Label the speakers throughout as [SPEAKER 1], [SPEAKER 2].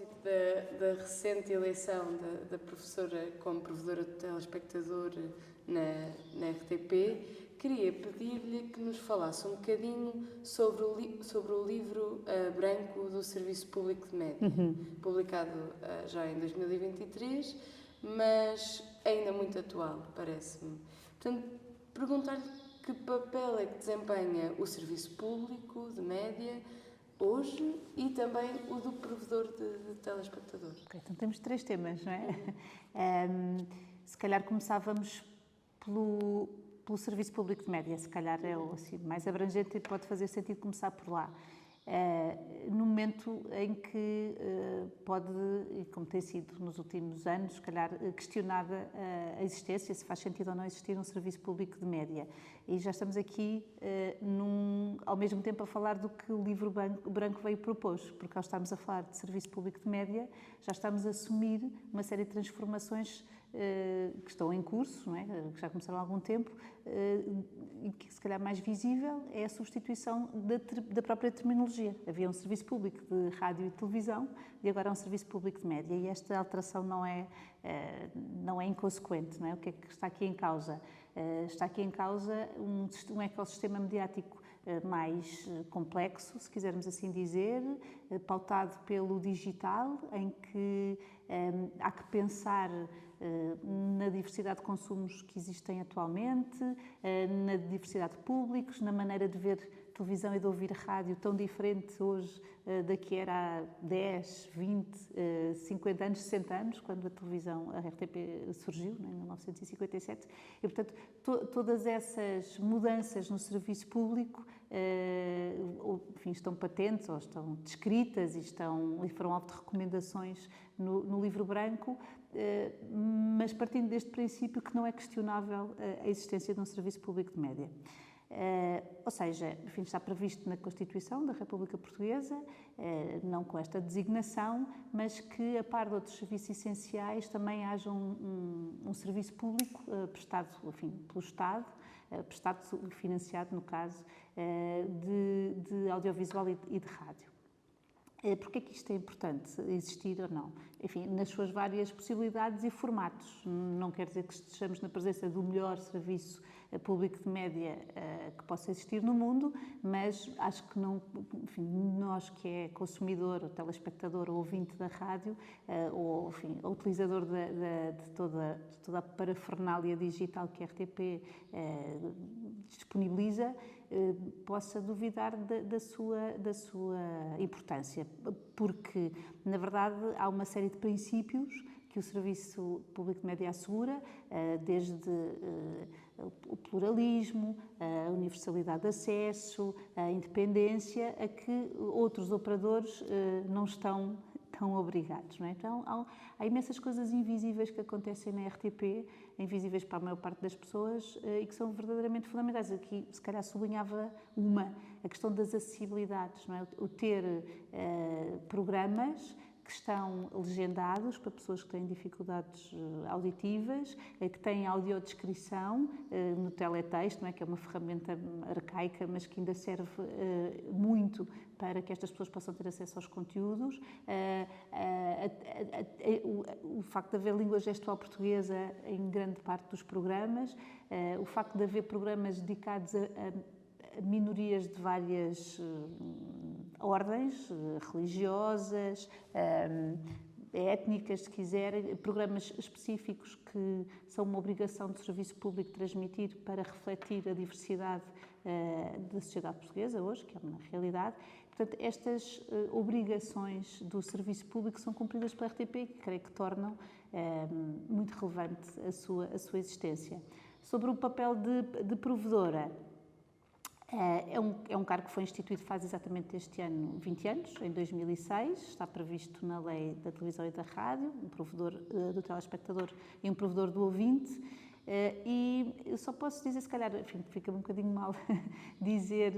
[SPEAKER 1] propósito da recente eleição da professora como provedora do telespectador na RTP, queria pedir-lhe que nos falasse um bocadinho sobre o livro branco do Serviço Público de Média, publicado já em 2023, mas ainda muito atual, parece-me. Portanto, perguntar-lhe que papel é que desempenha o Serviço Público de Média hoje e também o do provedor de telespectadores.
[SPEAKER 2] Okay, então temos 3 temas, não é? Se calhar começávamos pelo Serviço Público de Média, se calhar é o assim, mais abrangente e pode fazer sentido começar por lá. No momento em que pode, e como tem sido nos últimos anos, se calhar questionada a existência, se faz sentido ou não existir um serviço público de média. E já estamos aqui, ao mesmo tempo, a falar do que o livro branco veio propor, porque ao estarmos a falar de serviço público de média, já estamos a assumir uma série de transformações que estão em curso, não é? Que já começaram há algum tempo, e que se calhar mais visível é a substituição da própria terminologia. Havia um serviço público de rádio e televisão e agora é um serviço público de média, e esta alteração não é inconsequente, não é? O que é que está aqui em causa? Está aqui em causa um ecossistema mediático mais complexo, se quisermos assim dizer, pautado pelo digital, em que há que pensar na diversidade de consumos que existem atualmente, na diversidade de públicos, na maneira de ver televisão e de ouvir rádio tão diferente hoje da que era há 10, 20, 50 anos, 60 anos, quando a televisão, a RTP surgiu, em 1957. E, portanto, todas essas mudanças no serviço público enfim, estão patentes ou estão descritas e foram alvo de recomendações no livro branco, mas partindo deste princípio que não é questionável a existência de um serviço público de média. Ou seja, enfim, está previsto na Constituição da República Portuguesa, não com esta designação, mas que, a par de outros serviços essenciais, também haja um serviço público prestado, enfim, pelo Estado, prestado e financiado, no caso, de audiovisual e de rádio. Porquê é que isto é importante, existir ou não? Enfim, nas suas várias possibilidades e formatos. Não quer dizer que estejamos na presença do melhor serviço público de média que possa existir no mundo, mas acho que não, enfim, nós que é consumidor, ou telespectador, ou ouvinte da rádio, ou enfim, utilizador de toda a parafernália digital que a RTP disponibiliza, possa duvidar da sua importância, porque, na verdade, há uma série de princípios que o Serviço Público de Média assegura, desde o pluralismo, a universalidade de acesso, a independência, a que outros operadores não estão tão obrigados, não é? Então, há imensas coisas invisíveis que acontecem na RTP, invisíveis para a maior parte das pessoas e que são verdadeiramente fundamentais. Aqui, se calhar, sublinhava a questão das acessibilidades, não é? O ter programas que estão legendados para pessoas que têm dificuldades auditivas, que têm audiodescrição no teletexto, não é? Que é uma ferramenta arcaica, mas que ainda serve muito para que estas pessoas possam ter acesso aos conteúdos. O facto de haver língua gestual portuguesa em grande parte dos programas, o facto de haver programas dedicados a minorias de várias ordens, religiosas, étnicas, se quiser, programas específicos que são uma obrigação do serviço público transmitir para refletir a diversidade da sociedade portuguesa hoje, que é uma realidade. Portanto, estas obrigações do serviço público são cumpridas pela RTP, que creio que tornam muito relevante a sua existência. Sobre o papel de provedora, é um cargo que foi instituído faz exatamente este ano 20 anos, em 2006, está previsto na Lei da Televisão e da Rádio, um provedor do telespectador e um provedor do ouvinte, e eu só posso dizer, se calhar, enfim, fica um bocadinho mal dizer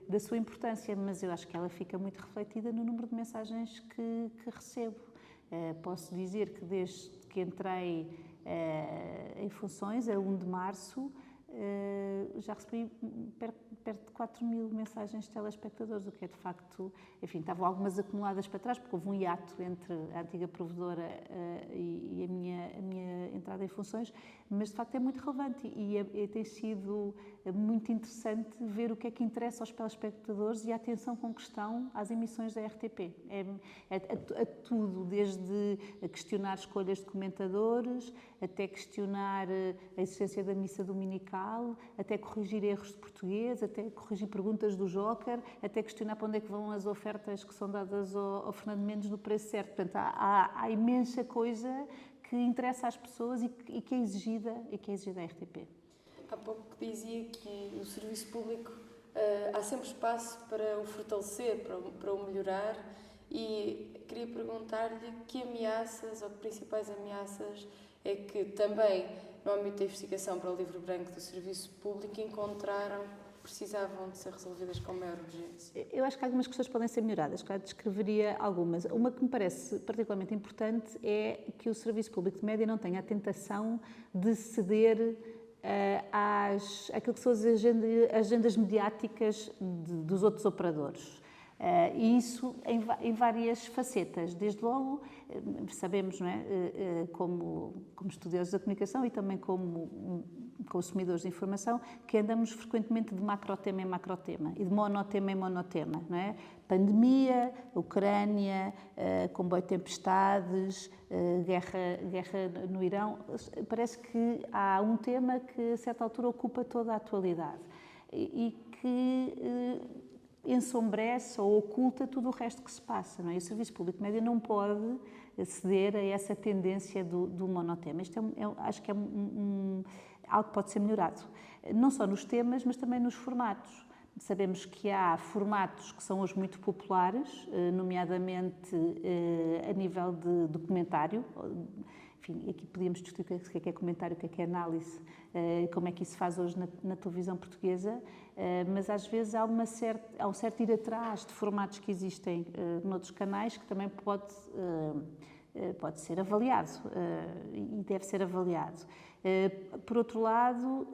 [SPEAKER 2] da sua importância, mas eu acho que ela fica muito refletida no número de mensagens que recebo. Posso dizer que desde que entrei em funções, a 1 de março, já recebi perto de 4.000 mensagens de telespectadores, o que é de facto, enfim, estavam algumas acumuladas para trás, porque houve um hiato entre a antiga provedora e a minha entrada em funções, mas de facto é muito relevante e tem sido muito interessante ver o que é que interessa aos telespectadores e a atenção com que estão às emissões da RTP. A tudo, desde a questionar escolhas de comentadores, até questionar a existência da missa dominical, até corrigir erros de português, até corrigir perguntas do Joker, até questionar para onde é que vão as ofertas que são dadas ao Fernando Mendes no preço certo. Portanto, há imensa coisa que interessa às pessoas e que é exigida à RTP.
[SPEAKER 1] Há pouco dizia que o serviço público há sempre espaço para o fortalecer, para o melhorar, e queria perguntar-lhe que ameaças ou que principais ameaças é que também no âmbito da investigação para o livro branco do serviço público encontraram que precisavam de ser resolvidas com maior urgência.
[SPEAKER 2] Eu acho que algumas questões podem ser melhoradas, claro, descreveria algumas. Uma que me parece particularmente importante é que o serviço público de média não tenha a tentação de ceder àquilo que são as agendas mediáticas dos outros operadores. E isso em várias facetas. Desde logo, sabemos, não é, como estudiosos da comunicação e também como consumidores de informação, que andamos frequentemente de macrotema em macrotema e de monotema em monotema, não é? Pandemia, Ucrânia, comboio de tempestades, guerra no Irão. Parece que há um tema que a certa altura ocupa toda a atualidade e que ensombrece ou oculta tudo o resto que se passa, não é? E o Serviço Público de Média não pode ceder a essa tendência do monotema. Isto acho que é algo que pode ser melhorado, não só nos temas, mas também nos formatos. Sabemos que há formatos que são hoje muito populares, nomeadamente a nível de documentário. Enfim, aqui podíamos discutir o que é comentário, o que é análise, como é que isso se faz hoje na televisão portuguesa, mas às vezes há um certo ir atrás de formatos que existem noutros canais que também pode ser avaliado e deve ser avaliado. Por outro lado,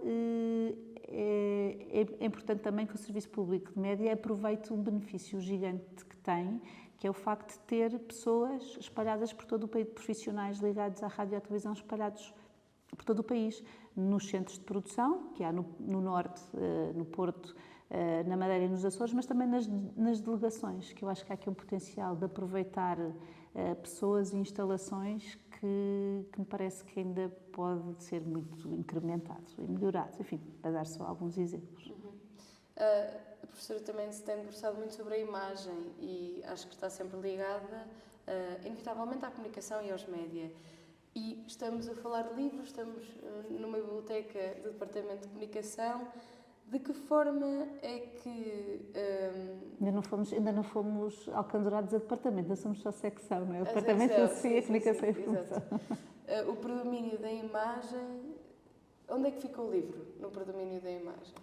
[SPEAKER 2] é importante também que o Serviço Público de Média aproveite um benefício gigante que tem, que é o facto de ter pessoas espalhadas por todo o país, profissionais ligados à rádio e à televisão espalhados por todo o país, nos centros de produção, que há no Norte, no Porto, na Madeira e nos Açores, mas também nas delegações, que eu acho que há aqui um potencial de aproveitar pessoas e instalações que me parece que ainda pode ser muito incrementado e melhorado, enfim, para dar só alguns exemplos.
[SPEAKER 1] A professora também se tem debruçado muito sobre a imagem e acho que está sempre ligada, inevitavelmente, à comunicação e aos média. E estamos a falar de livros, estamos numa biblioteca do Departamento de Comunicação. De que forma é que...
[SPEAKER 2] Ainda não fomos alcandurados a departamento, ainda somos só secção, não é? O Departamento de Filosofia, Comunicação e Informação.
[SPEAKER 1] O predomínio da imagem... Onde é que fica o livro no predomínio da imagem?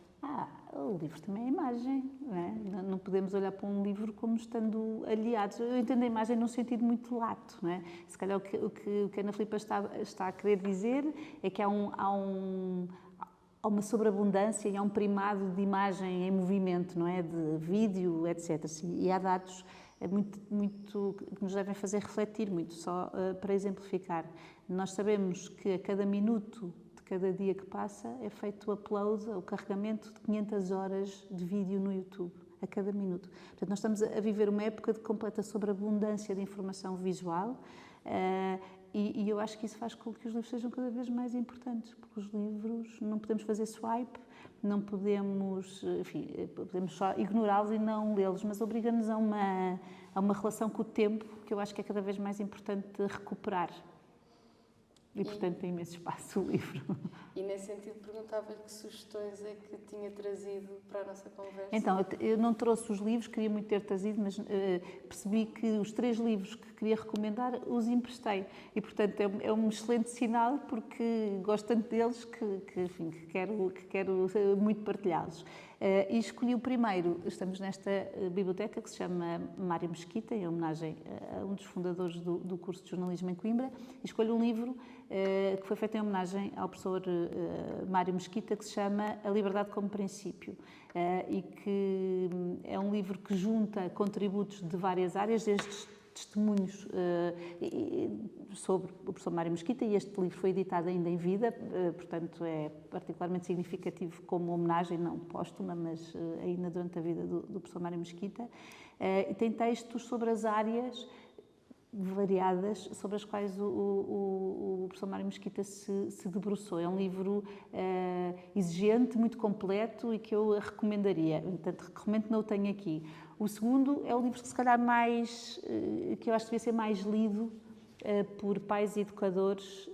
[SPEAKER 2] O livro também é imagem, não é? Não podemos olhar para um livro como estando aliados. Eu entendo a imagem num sentido muito lato, não é? Se calhar o que a Ana Filipa está a querer dizer é que há uma sobreabundância e há um primado de imagem em movimento, não é? De vídeo, etc. E há dados muito que nos devem fazer refletir muito, só para exemplificar. Nós sabemos que a cada minuto de cada dia que passa é feito o upload, o carregamento de 500 horas de vídeo no YouTube, a cada minuto. Portanto, nós estamos a viver uma época de completa sobreabundância de informação visual, e eu acho que isso faz com que os livros sejam cada vez mais importantes, porque os livros não podemos fazer swipe, não podemos, enfim, podemos só ignorá-los e não lê-los, mas obriga-nos a uma relação com o tempo que eu acho que é cada vez mais importante recuperar. E, portanto, tem imenso espaço o livro.
[SPEAKER 1] E, nesse sentido, perguntava-lhe que sugestões é que tinha trazido para a nossa conversa.
[SPEAKER 2] Então, eu não trouxe os livros, queria muito ter trazido, mas percebi que os 3 livros que queria recomendar os emprestei. E, portanto, é um excelente sinal, porque gosto tanto deles que quero muito partilhá-los. E escolhi o primeiro, estamos nesta biblioteca que se chama Mário Mesquita, em homenagem a um dos fundadores do curso de jornalismo em Coimbra, e escolho um livro que foi feito em homenagem ao professor Mário Mesquita, que se chama A Liberdade como Princípio, e que é um livro que junta contributos de várias áreas, desde testemunhos sobre o professor Mário Mesquita, e este livro foi editado ainda em vida, portanto é particularmente significativo como homenagem, não póstuma, mas ainda durante a vida do professor Mário Mesquita, e tem textos sobre as áreas variadas sobre as quais o professor Mário Mesquita se debruçou. É um livro exigente, muito completo e que eu recomendaria. Portanto, recomendo que não o tenha aqui. O segundo é o livro que se calhar mais, que eu acho que devia ser mais lido por pais e educadores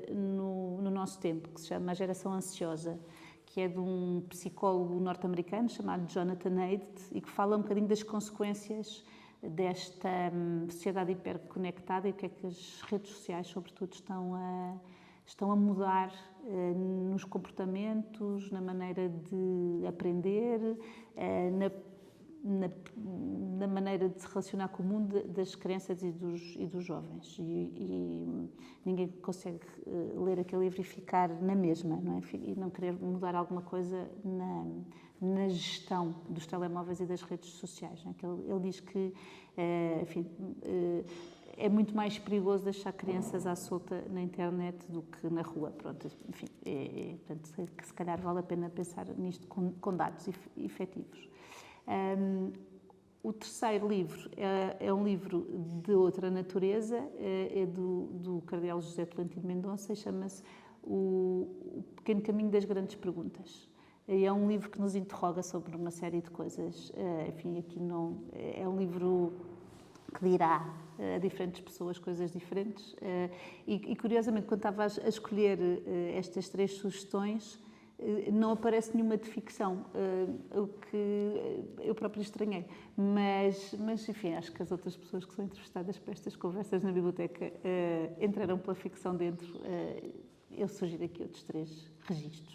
[SPEAKER 2] no nosso tempo, que se chama A Geração Ansiosa, que é de um psicólogo norte-americano chamado Jonathan Haidt e que fala um bocadinho das consequências desta sociedade hiperconectada e o que é que as redes sociais, sobretudo, estão a mudar nos comportamentos, na maneira de aprender, na maneira de se relacionar com o mundo das crianças e dos jovens. E ninguém consegue ler aquele livro e ficar na mesma, não é? E não querer mudar alguma coisa na gestão dos telemóveis e das redes sociais. Não é? Ele diz que, enfim, é muito mais perigoso deixar crianças à solta na internet do que na rua. Pronto, enfim, portanto, que se calhar vale a pena pensar nisto com dados efetivos. O terceiro livro é um livro de outra natureza, é do cardeal José Tolentino Mendonça e chama-se O Pequeno Caminho das Grandes Perguntas. É um livro que nos interroga sobre uma série de coisas. Enfim, aqui não é um livro que dirá a diferentes pessoas coisas diferentes. E curiosamente, quando estava a escolher estas 3 sugestões, não aparece nenhuma de ficção, o que eu própria estranhei. Mas, enfim, acho que as outras pessoas que são entrevistadas para estas conversas na biblioteca entraram pela ficção dentro. Eu sugiro aqui outros 3 registros.